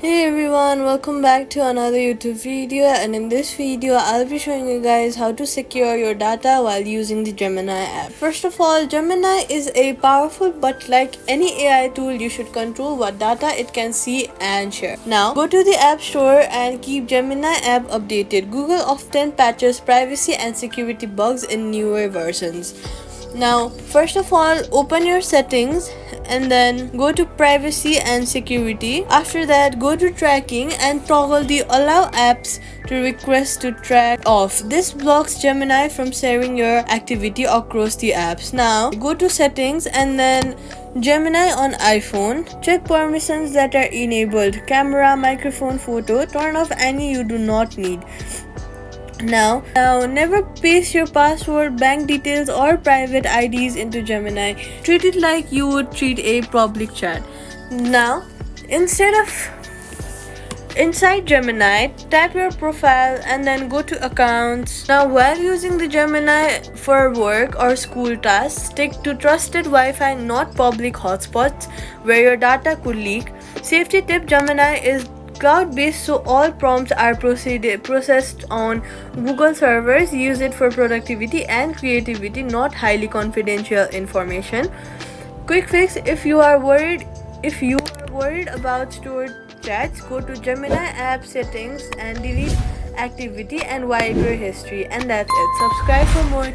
Hey everyone, welcome back to another YouTube video, and in this video I'll be showing you guys how to secure your data while using the Gemini app. First of all, Gemini is a powerful, but like any AI tool, you should control what data it can see and share. Now go to the App Store and keep Gemini app updated. Google often patches privacy and security bugs in newer versions. Now, first of all, open your settings and then go to privacy and security. After that, go to tracking and toggle the allow apps to request to track off. This blocks Gemini from sharing your activity across the apps. Now, go to settings and then Gemini on iPhone. Check permissions that are enabled. Camera, microphone, photo. Turn off any you do not need. Now, never paste your password, bank details, or private IDs into Gemini. Treat it like you would treat a public chat. Now, inside Gemini, tap your profile and then go to accounts. Now, while using the Gemini for work or school tasks, stick to trusted Wi-Fi, not public hotspots where your data could leak. Safety tip: Gemini is cloud-based, so all prompts are processed on Google servers. Use it for productivity and creativity, not highly confidential information. Quick fix: if you are worried about stored chats, go to Gemini app settings and delete activity and wipe your history. And that's it. Subscribe for more.